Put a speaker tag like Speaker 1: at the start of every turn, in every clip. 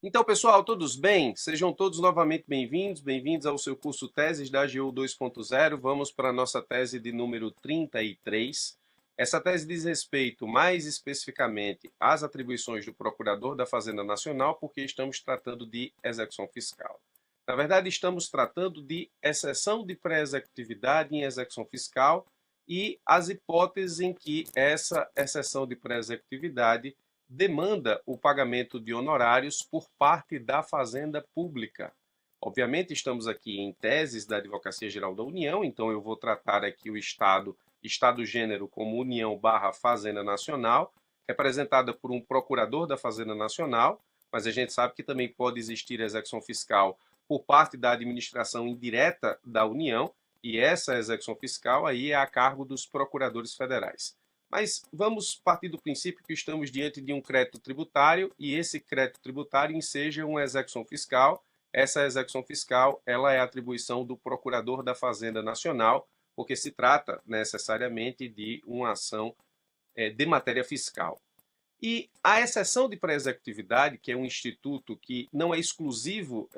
Speaker 1: Então, pessoal, todos bem? Sejam todos novamente bem-vindos ao seu curso Teses da AGU 2.0. Vamos para a nossa tese de número 33. Essa tese diz respeito, mais especificamente, às atribuições do Procurador da Fazenda Nacional, porque estamos tratando de execução fiscal. Na verdade, estamos tratando de exceção de pré-executividade em execução fiscal e as hipóteses em que essa exceção de pré-executividade demanda o pagamento de honorários por parte da Fazenda Pública. Obviamente, estamos aqui em teses da Advocacia Geral da União, então eu vou tratar aqui o Estado-gênero como União barra Fazenda Nacional, representada por um procurador da Fazenda Nacional, mas a gente sabe que também pode existir execução fiscal por parte da administração indireta da União, e essa execução fiscal aí é a cargo dos procuradores federais. Mas vamos partir do princípio que estamos diante de um crédito tributário e esse crédito tributário enseja uma execução fiscal. Essa execução fiscal ela é atribuição do Procurador da Fazenda Nacional, porque se trata necessariamente de uma ação de matéria fiscal. E a exceção de pré-executividade, que é um instituto que não é exclusivo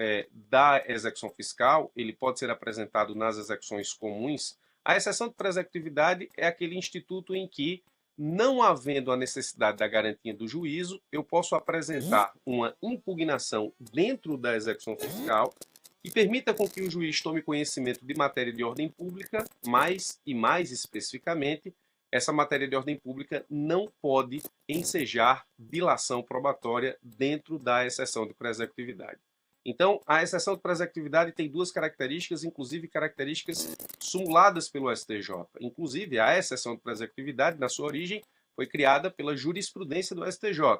Speaker 1: da execução fiscal, ele pode ser apresentado nas execuções comuns. A exceção de pré-executividade é aquele instituto em que, não havendo a necessidade da garantia do juízo, eu posso apresentar uma impugnação dentro da execução fiscal que permita com que o juiz tome conhecimento de matéria de ordem pública, mais e mais especificamente, essa matéria de ordem pública não pode ensejar dilação probatória dentro da exceção de pré-executividade. Então, a exceção de pré-executividade tem duas características, inclusive características simuladas pelo STJ. Inclusive, a exceção de pré-executividade, na sua origem, foi criada pela jurisprudência do STJ.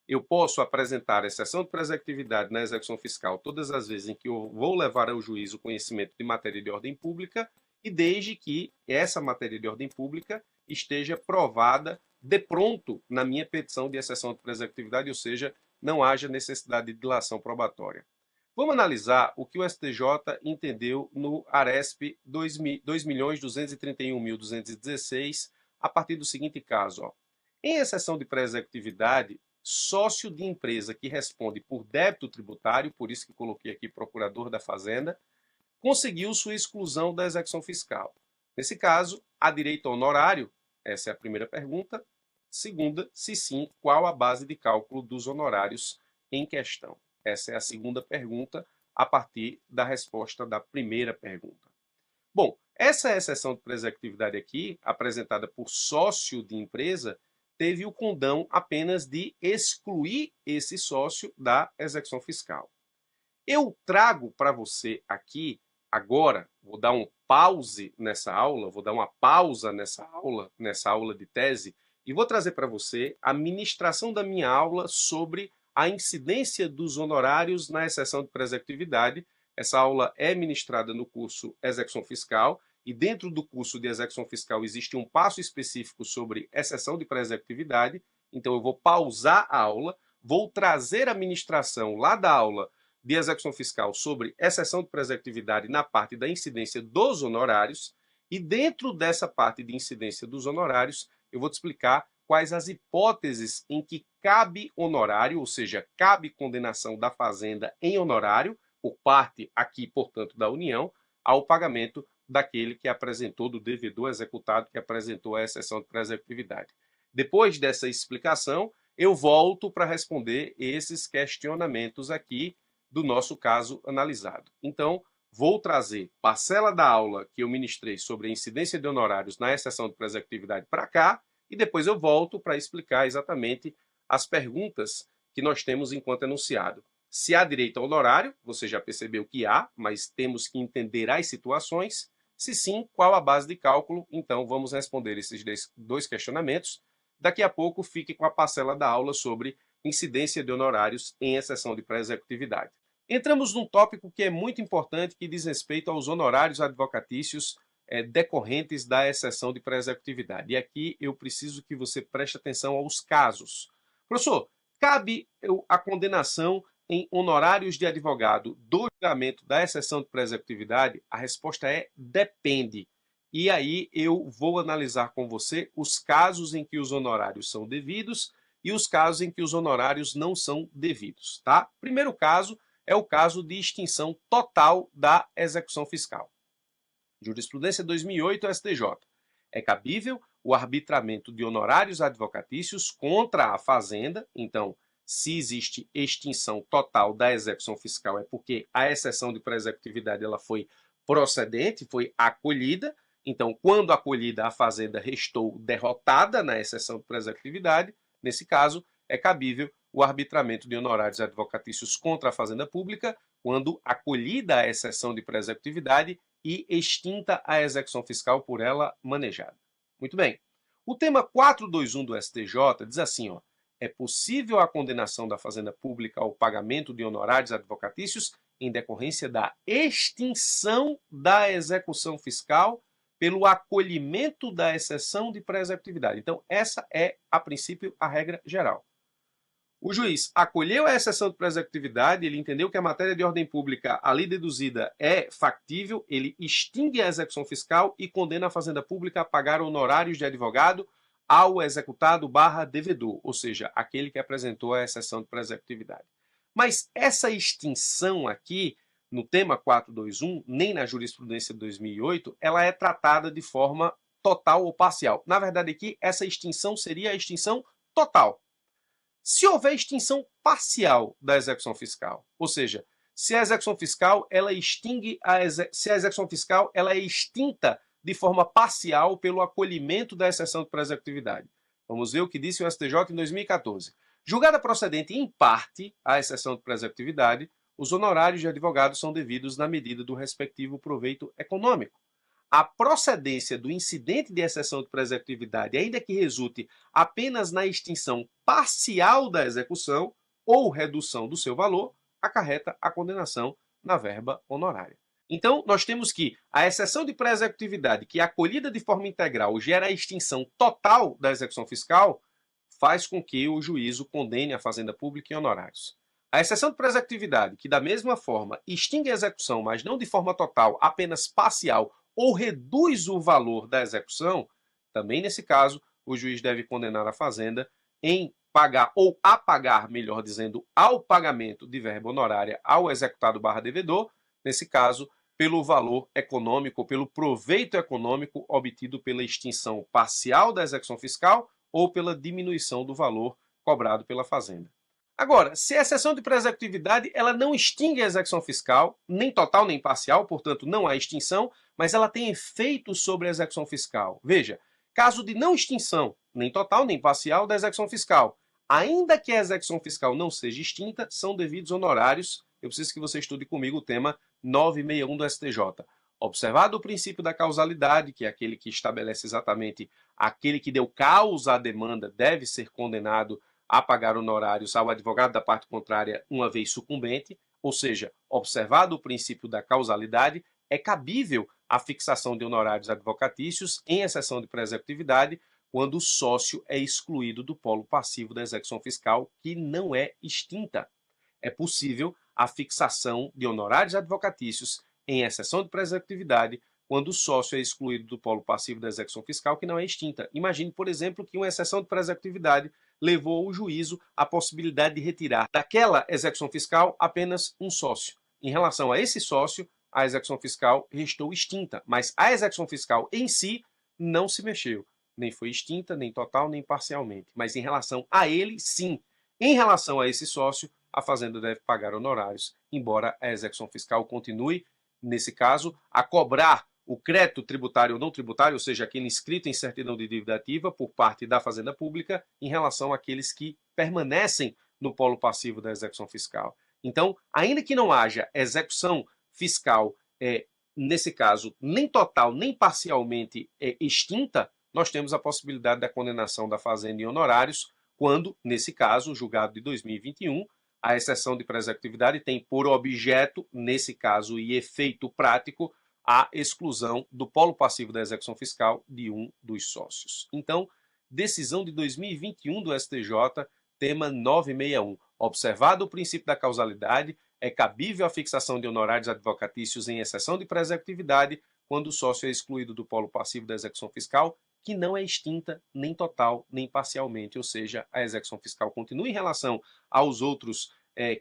Speaker 1: Eu posso apresentar exceção de pré-executividade na execução fiscal todas as vezes em que eu vou levar ao juízo o conhecimento de matéria de ordem pública e desde que essa matéria de ordem pública esteja provada de pronto na minha petição de exceção de pré-executividade, ou seja, não haja necessidade de dilação probatória. Vamos analisar o que o STJ entendeu no ARESP 2.231.216, a partir do seguinte caso. Em exceção de pré-executividade, sócio de empresa que responde por débito tributário, por isso que coloquei aqui procurador da Fazenda, conseguiu sua exclusão da execução fiscal. Nesse caso, há direito ao honorário? Essa é a primeira pergunta. Segunda, se sim, qual a base de cálculo dos honorários em questão? Essa é a segunda pergunta, a partir da resposta da primeira pergunta. Bom, essa exceção de pré-executividade aqui, apresentada por sócio de empresa, teve o condão apenas de excluir esse sócio da execução fiscal. Eu trago para você aqui, agora, vou dar um pause nessa aula, vou dar uma pausa nessa aula de tese, e vou trazer para você a ministração da minha aula sobre a incidência dos honorários na exceção de pré-executividade. Essa aula é ministrada no curso Execução Fiscal, e dentro do curso de Execução Fiscal existe um passo específico sobre exceção de pré-executividade, então eu vou pausar a aula, vou trazer a ministração lá da aula de execução fiscal sobre exceção de pré-executividade na parte da incidência dos honorários, e dentro dessa parte de incidência dos honorários, eu vou te explicar quais as hipóteses em que cabe honorário, ou seja, cabe condenação da Fazenda em honorário, por parte aqui, portanto, da União, ao pagamento daquele que apresentou, do devedor executado que apresentou a exceção de pré-executividade. Depois dessa explicação, eu volto para responder esses questionamentos aqui do nosso caso analisado. Então, vou trazer parcela da aula que eu ministrei sobre a incidência de honorários na exceção de pré-executividade para cá, e depois eu volto para explicar exatamente as perguntas que nós temos enquanto enunciado. Se há direito ao honorário, você já percebeu que há, mas temos que entender as situações. Se sim, qual a base de cálculo? Então, vamos responder esses dois questionamentos. Daqui a pouco, fique com a parcela da aula sobre incidência de honorários em exceção de pré-executividade. Entramos num tópico que é muito importante, que diz respeito aos honorários advocatícios decorrentes da exceção de pré-executividade. E aqui eu preciso que você preste atenção aos casos. Professor, cabe a condenação em honorários de advogado do julgamento da exceção de pré-executividade? A resposta é depende. E aí eu vou analisar com você os casos em que os honorários são devidos e os casos em que os honorários não são devidos, tá? Primeiro caso é o caso de extinção total da execução fiscal. Jurisprudência 2008, STJ. É cabível o arbitramento de honorários advocatícios contra a Fazenda. Então, se existe extinção total da execução fiscal, é porque a exceção de pré-executividade ela foi procedente, foi acolhida. Então, quando acolhida, a Fazenda restou derrotada na exceção de pré-executividade. Nesse caso, é cabível o arbitramento de honorários advocatícios contra a Fazenda Pública, quando acolhida a exceção de pré-executividade e extinta a execução fiscal por ela manejada. Muito bem. O tema 421 do STJ diz assim, ó, é possível a condenação da Fazenda Pública ao pagamento de honorários advocatícios em decorrência da extinção da execução fiscal pelo acolhimento da exceção de pré-executividade. Então, essa é, a princípio, a regra geral. O juiz acolheu a exceção de pré-executividade, ele entendeu que a matéria de ordem pública ali deduzida é factível, ele extingue a execução fiscal e condena a Fazenda Pública a pagar honorários de advogado ao executado/devedor, ou seja, aquele que apresentou a exceção de pré-executividade. Mas essa extinção aqui, no tema 421, nem na jurisprudência de 2008, ela é tratada de forma total ou parcial. Na verdade, aqui, essa extinção seria a extinção total. Se houver extinção parcial da execução fiscal, ou seja, se a execução fiscal ela extingue se a execução fiscal ela é extinta de forma parcial pelo acolhimento da exceção de pré-executividade. Vamos ver o que disse o STJ em 2014. Julgada procedente em parte a exceção de pré-executividade, os honorários de advogado são devidos na medida do respectivo proveito econômico. A procedência do incidente de exceção de pré-executividade, ainda que resulte apenas na extinção parcial da execução ou redução do seu valor, acarreta a condenação na verba honorária. Então, nós temos que a exceção de pré-executividade, que é acolhida de forma integral, gera a extinção total da execução fiscal, faz com que o juízo condene a Fazenda Pública em honorários. A exceção de pré-executividade, que da mesma forma extingue a execução, mas não de forma total, apenas parcial, ou reduz o valor da execução, também nesse caso, o juiz deve condenar a Fazenda em pagar, ou a pagar, melhor dizendo, ao pagamento de verba honorária ao executado/devedor, nesse caso, pelo valor econômico, pelo proveito econômico obtido pela extinção parcial da execução fiscal ou pela diminuição do valor cobrado pela Fazenda. Agora, se a exceção de pré-executividade ela não extingue a execução fiscal, nem total nem parcial, portanto não há extinção, mas ela tem efeito sobre a execução fiscal. Veja, caso de não extinção, nem total nem parcial, da execução fiscal, ainda que a execução fiscal não seja extinta, são devidos honorários. Eu preciso que você estude comigo o tema 961 do STJ. Observado o princípio da causalidade, que é aquele que estabelece exatamente aquele que deu causa à demanda deve ser condenado a pagar honorários ao advogado da parte contrária uma vez sucumbente, ou seja, observado o princípio da causalidade, é cabível a fixação de honorários advocatícios em exceção de pré-executividade quando o sócio é excluído do polo passivo da execução fiscal que não é extinta. É possível a fixação de honorários advocatícios em exceção de pré-executividade quando o sócio é excluído do polo passivo da execução fiscal que não é extinta. Imagine, por exemplo, que uma exceção de pré-executividade levou ao juízo a possibilidade de retirar daquela execução fiscal apenas um sócio. Em relação a esse sócio, a execução fiscal restou extinta, mas a execução fiscal em si não se mexeu, nem foi extinta, nem total, nem parcialmente. Mas em relação a ele, sim. Em relação a esse sócio, a Fazenda deve pagar honorários, embora a execução fiscal continue, nesse caso, a cobrar o crédito tributário ou não tributário, ou seja, aquele inscrito em certidão de dívida ativa por parte da Fazenda Pública em relação àqueles que permanecem no polo passivo da execução fiscal. Então, ainda que não haja execução fiscal, nesse caso, nem total, nem parcialmente extinta, nós temos a possibilidade da condenação da Fazenda em honorários, quando, nesse caso, julgado de 2021, a exceção de pré-executividade tem por objeto, nesse caso e efeito prático, a exclusão do polo passivo da execução fiscal de um dos sócios. Então, decisão de 2021 do STJ, tema 961. Observado o princípio da causalidade, é cabível a fixação de honorários advocatícios em exceção de pré-executividade quando o sócio é excluído do polo passivo da execução fiscal, que não é extinta nem total, nem parcialmente, ou seja, a execução fiscal continua em relação aos outros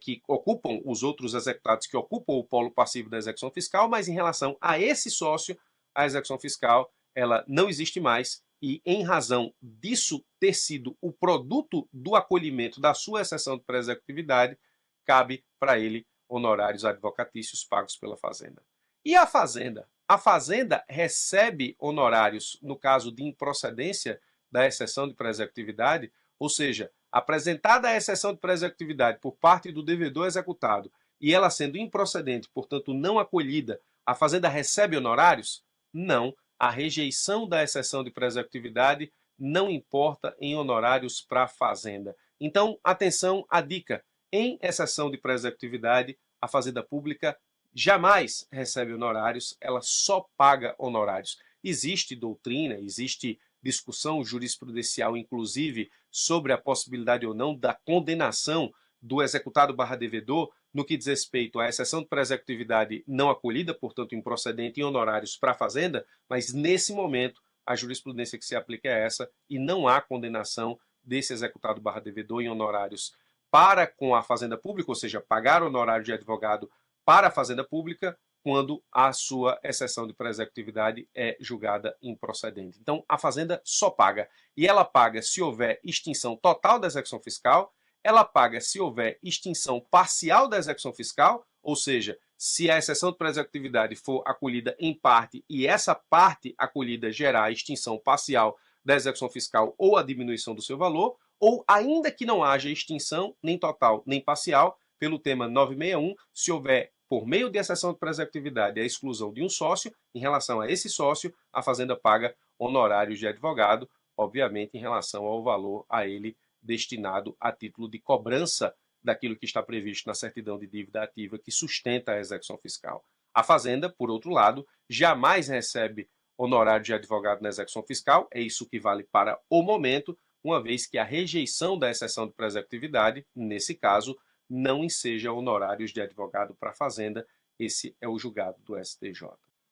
Speaker 1: que ocupam, os outros executados que ocupam o polo passivo da execução fiscal, mas em relação a esse sócio, a execução fiscal ela não existe mais e, em razão disso ter sido o produto do acolhimento da sua exceção de pré-executividade, cabe para ele honorários advocatícios pagos pela Fazenda. E a Fazenda? A Fazenda recebe honorários no caso de improcedência da exceção de pré-executividade, ou seja, apresentada a exceção de pré-executividade por parte do devedor executado e ela sendo improcedente, portanto não acolhida, a Fazenda recebe honorários? Não. A rejeição da exceção de pré-executividade não importa em honorários para a Fazenda. Então, atenção à dica. Em exceção de pré-executividade, a Fazenda Pública jamais recebe honorários, ela só paga honorários. Existe doutrina, existe discussão jurisprudencial, inclusive, sobre a possibilidade ou não da condenação do executado barra devedor no que diz respeito à exceção de pré-executividade não acolhida, portanto improcedente, em honorários para a Fazenda, mas nesse momento a jurisprudência que se aplica é essa e não há condenação desse executado barra devedor em honorários para com a Fazenda Pública, ou seja, pagar honorário de advogado para a Fazenda Pública, quando a sua exceção de pré-executividade é julgada improcedente. Então, a Fazenda só paga. E ela paga se houver extinção total da execução fiscal, ela paga se houver extinção parcial da execução fiscal, ou seja, se a exceção de pré-executividade for acolhida em parte e essa parte acolhida gerar a extinção parcial da execução fiscal ou a diminuição do seu valor, ou ainda que não haja extinção, nem total, nem parcial, pelo tema 961, se houver, por meio de exceção de pré-executividade, a exclusão de um sócio, em relação a esse sócio, a Fazenda paga honorários de advogado, obviamente em relação ao valor a ele destinado a título de cobrança daquilo que está previsto na certidão de dívida ativa que sustenta a execução fiscal. A Fazenda, por outro lado, jamais recebe honorário de advogado na execução fiscal, é isso que vale para o momento, uma vez que a rejeição da exceção de pré-executividade, nesse caso, não enseja honorários de advogado para a Fazenda. Esse é o julgado do STJ.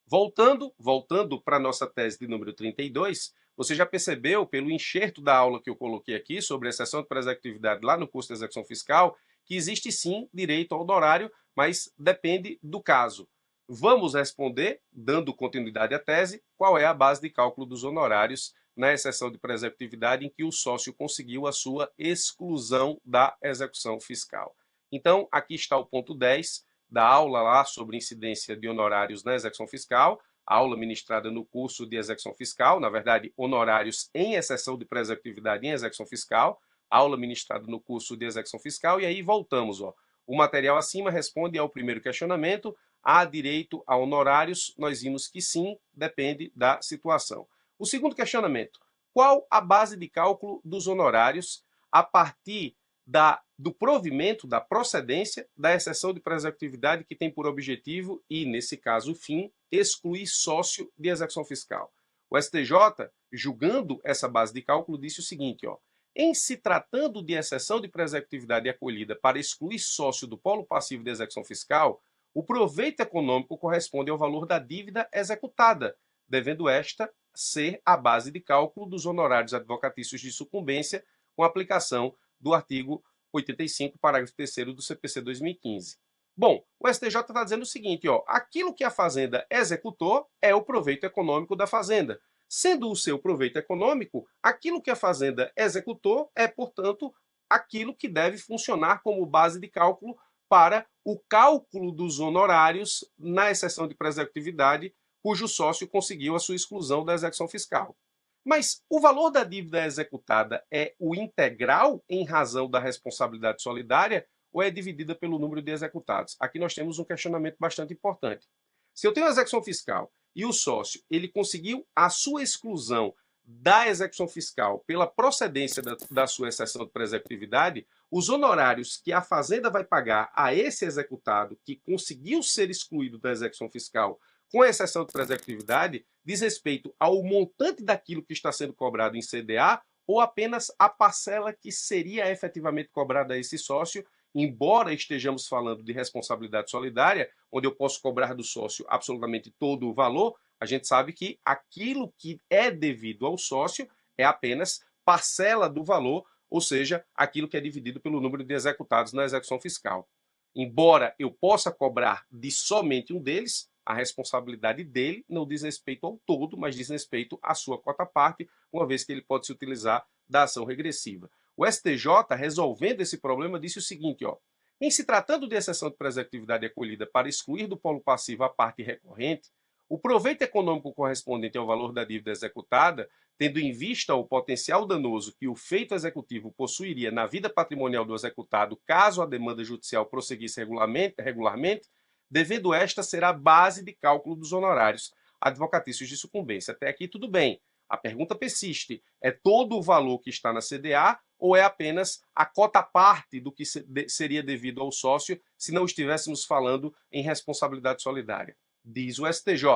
Speaker 1: Voltando para a nossa tese de número 32, você já percebeu, pelo enxerto da aula que eu coloquei aqui sobre a exceção de pré-executividade lá no curso de execução fiscal, que existe sim direito ao honorário, mas depende do caso. Vamos responder, dando continuidade à tese, qual é a base de cálculo dos honorários na exceção de pré-executividade em que o sócio conseguiu a sua exclusão da execução fiscal. Então, aqui está o ponto 10 da aula lá sobre incidência de honorários na execução fiscal, aula ministrada no curso de execução fiscal, na verdade, honorários em exceção de pré-executividade em execução fiscal, aula ministrada no curso de execução fiscal, e aí voltamos. O material acima responde ao primeiro questionamento, há direito a honorários? Nós vimos que sim, depende da situação. O segundo questionamento, qual a base de cálculo dos honorários a partir do provimento, da procedência da exceção de pré-executividade que tem por objetivo e, nesse caso, fim, excluir sócio de execução fiscal. O STJ, julgando essa base de cálculo, disse o seguinte, em se tratando de exceção de pré-executividade acolhida para excluir sócio do polo passivo de execução fiscal, o proveito econômico corresponde ao valor da dívida executada, devendo esta ser a base de cálculo dos honorários advocatícios de sucumbência com aplicação do artigo 85, parágrafo 3º do CPC 2015. Bom, o STJ está dizendo o seguinte, aquilo que a Fazenda executou é o proveito econômico da Fazenda. Sendo o seu proveito econômico, aquilo que a Fazenda executou é, portanto, aquilo que deve funcionar como base de cálculo para o cálculo dos honorários na exceção de pré-executividade, cujo sócio conseguiu a sua exclusão da execução fiscal. Mas o valor da dívida executada é o integral em razão da responsabilidade solidária ou é dividida pelo número de executados? Aqui nós temos um questionamento bastante importante. Se eu tenho a execução fiscal e o sócio ele conseguiu a sua exclusão da execução fiscal pela procedência da sua exceção de pré-executividade, os honorários que a Fazenda vai pagar a esse executado que conseguiu ser excluído da execução fiscal com exceção de pré-executividade, diz respeito ao montante daquilo que está sendo cobrado em CDA ou apenas a parcela que seria efetivamente cobrada a esse sócio, embora estejamos falando de responsabilidade solidária, onde eu posso cobrar do sócio absolutamente todo o valor, A gente sabe que aquilo que é devido ao sócio é apenas parcela do valor, ou seja, aquilo que é dividido pelo número de executados na execução fiscal. Embora eu possa cobrar de somente um deles, a responsabilidade dele não diz respeito ao todo, mas diz respeito à sua quota-parte, uma vez que ele pode se utilizar da ação regressiva. O STJ, resolvendo esse problema, disse o seguinte, ó, em se tratando de exceção de pré-executividade acolhida para excluir do polo passivo a parte recorrente, o proveito econômico correspondente ao valor da dívida executada, tendo em vista o potencial danoso que o feito executivo possuiria na vida patrimonial do executado caso a demanda judicial prosseguisse regularmente, devendo esta ser a base de cálculo dos honorários advocatícios de sucumbência. Até aqui tudo bem. A pergunta persiste: é todo o valor que está na CDA ou é apenas a cota-parte do que seria devido ao sócio se não estivéssemos falando em responsabilidade solidária? Diz o STJ.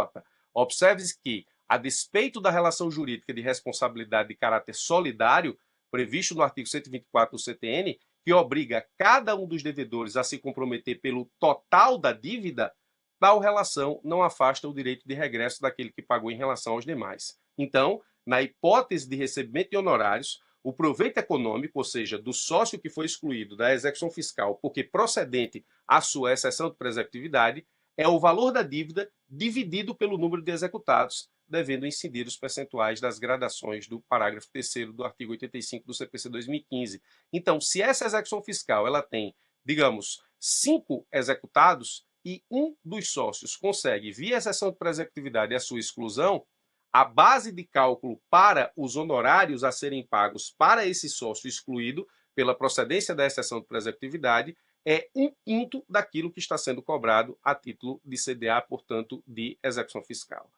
Speaker 1: Observe-se que, a despeito da relação jurídica de responsabilidade de caráter solidário, previsto no artigo 124 do CTN, que obriga cada um dos devedores a se comprometer pelo total da dívida, tal relação não afasta o direito de regresso daquele que pagou em relação aos demais. Então, na hipótese de recebimento de honorários, o proveito econômico, ou seja, do sócio que foi excluído da execução fiscal porque procedente à sua exceção de pré-executividade, é o valor da dívida dividido pelo número de executados, devendo incidir os percentuais das gradações do parágrafo 3º do artigo 85 do CPC 2015. Então, se essa execução fiscal ela tem, digamos, 5 executados e um dos sócios consegue, via exceção de pré-executividade, a sua exclusão, a base de cálculo para os honorários a serem pagos para esse sócio excluído pela procedência da exceção de pré-executividade é 1/5 daquilo que está sendo cobrado a título de CDA, portanto, de execução fiscal.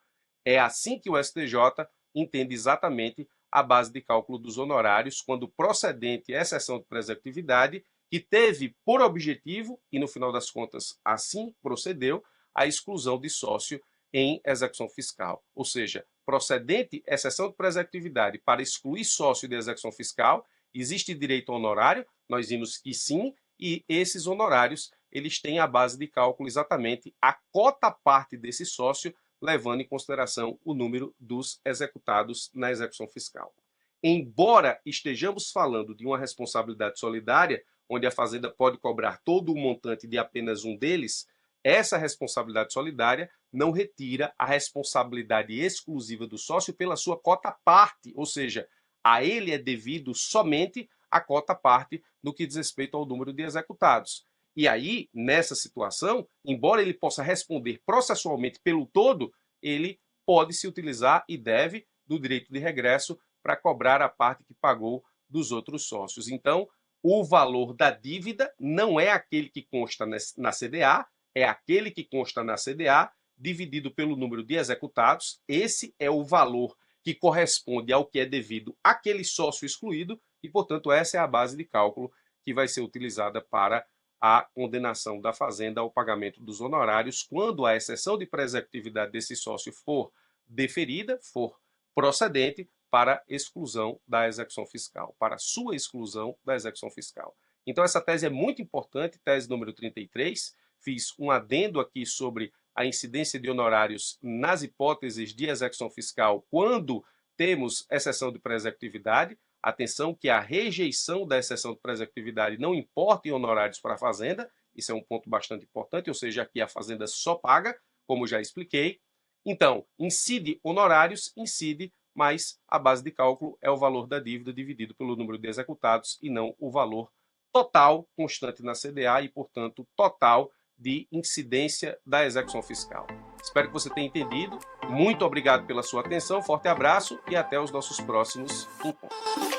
Speaker 1: É assim que o STJ entende exatamente a base de cálculo dos honorários quando procedente a exceção de pré-executividade que teve por objetivo, e no final das contas assim procedeu, a exclusão de sócio em execução fiscal. Ou seja, procedente exceção de pré-executividade para excluir sócio de execução fiscal, existe direito ao honorário? Nós vimos que sim, e esses honorários eles têm a base de cálculo exatamente a cota-parte desse sócio, levando em consideração o número dos executados na execução fiscal. Embora estejamos falando de uma responsabilidade solidária, onde a Fazenda pode cobrar todo o montante de apenas um deles, essa responsabilidade solidária não retira a responsabilidade exclusiva do sócio pela sua cota-parte, ou seja, a ele é devido somente a cota-parte no que diz respeito ao número de executados. E aí, nessa situação, embora ele possa responder processualmente pelo todo, ele pode se utilizar e deve do direito de regresso para cobrar a parte que pagou dos outros sócios. Então, o valor da dívida não é aquele que consta na CDA, é aquele que consta na CDA dividido pelo número de executados. Esse é o valor que corresponde ao que é devido àquele sócio excluído e, portanto, essa é a base de cálculo que vai ser utilizada para a condenação da Fazenda ao pagamento dos honorários quando a exceção de pré-executividade desse sócio for deferida, for procedente para exclusão da execução fiscal, para sua exclusão da execução fiscal. Então, essa tese é muito importante, tese número 33. Fiz um adendo aqui sobre a incidência de honorários nas hipóteses de execução fiscal quando temos exceção de pré-executividade. Atenção que a rejeição da exceção de pré-executividade não importa em honorários para a Fazenda, isso é um ponto bastante importante, ou seja, aqui a Fazenda só paga, como já expliquei. Então, incide honorários, incide, mas a base de cálculo é o valor da dívida dividido pelo número de executados e não o valor total constante na CDA e, portanto, total de incidência da execução fiscal. Espero que você tenha entendido. Muito obrigado pela sua atenção, forte abraço e até os nossos próximos encontros.